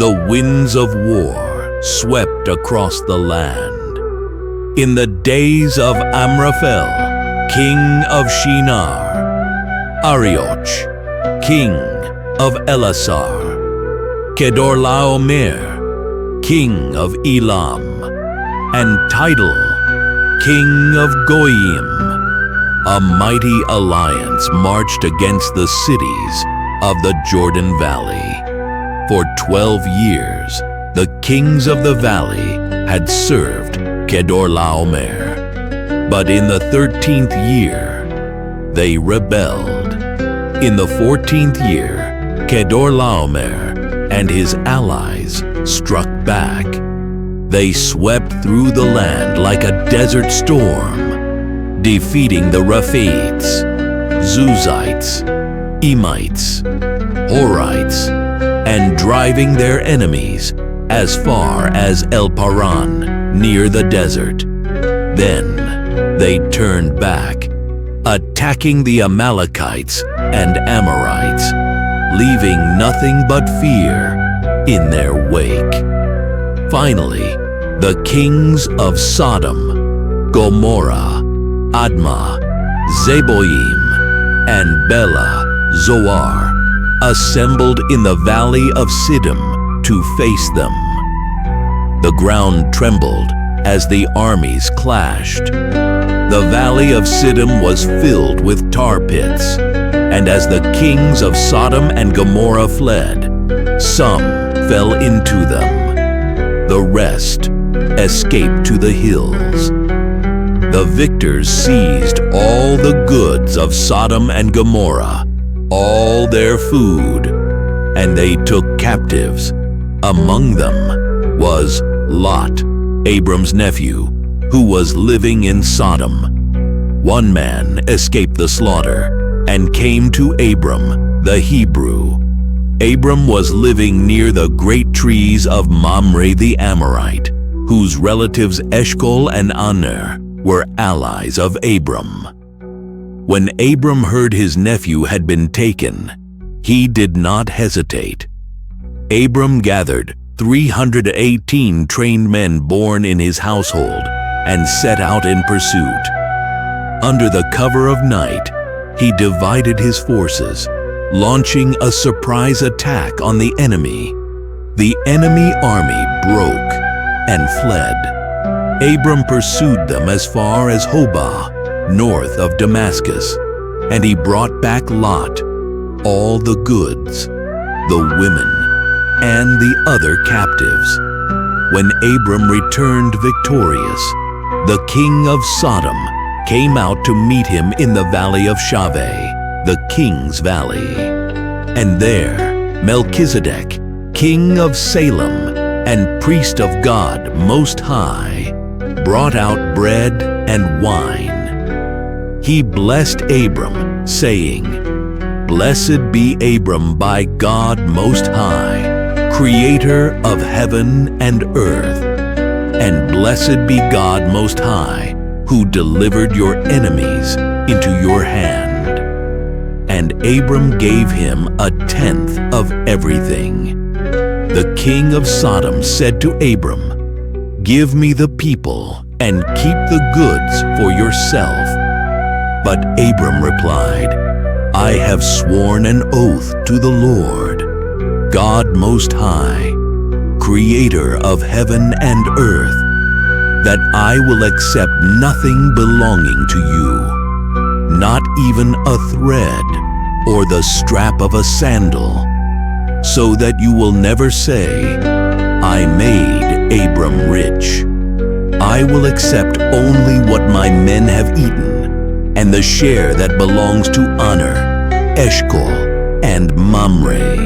the winds of war swept across the land. In the days of Amraphel, king of Shinar, Arioch, king of Elasar, Kedorlaomer, king of Elam, and Tidal, king of Goyim, a mighty alliance marched against the cities of the Jordan Valley. For 12 years, the kings of the valley had served Kedorlaomer. But in the 13th year, they rebelled. In the 14th year, Kedorlaomer and his allies struck back. They swept through the land like a desert storm, defeating the Rephaites, Zuzites, Emites, Horites, and driving their enemies as far as El Paran, near the desert. Then they turned back, attacking the Amalekites and Amorites, leaving nothing but fear in their wake. Finally, the kings of Sodom, Gomorrah, Admah, Zeboim, and Bela, Zoar, assembled in the valley of Siddim to face them. The ground trembled as the armies clashed. The valley of Siddim was filled with tar pits, and as the kings of Sodom and Gomorrah fled, some fell into them. The rest escaped to the hills. The victors seized all the goods of Sodom and Gomorrah, all their food, and they took captives. Among them was Lot, Abram's nephew, who was living in Sodom. One man escaped the slaughter and came to Abram, the Hebrew. Abram was living near the great trees of Mamre the Amorite, whose relatives Eshcol and Aner were allies of Abram. When Abram heard his nephew had been taken, he did not hesitate. Abram gathered 318 trained men born in his household and set out in pursuit. Under the cover of night, he divided his forces, launching a surprise attack on the enemy. The enemy army broke and fled. Abram pursued them as far as Hobah, north of Damascus, and he brought back Lot, all the goods, the women, and the other captives. When Abram returned victorious, the king of Sodom came out to meet him in the valley of Shaveh, the king's valley. And there Melchizedek, king of Salem and priest of God Most High, brought out bread and wine. He blessed Abram, saying, "Blessed be Abram by God Most High, creator of heaven and earth. And blessed be God Most High, who delivered your enemies into your hand." And Abram gave him 1/10 of everything. The king of Sodom said to Abram, "Give me the people and keep the goods for yourself." But Abram replied, "I have sworn an oath to the Lord, God Most High, creator of heaven and earth, that I will accept nothing belonging to you, not even a thread or the strap of a sandal, so that you will never say, 'I made Abram rich.' I will accept only what my men have eaten, and the share that belongs to Aner, Eshcol, and Mamre."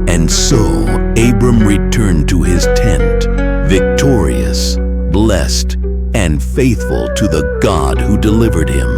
And so Abram returned to his tent, victorious, blessed, and faithful to the God who delivered him.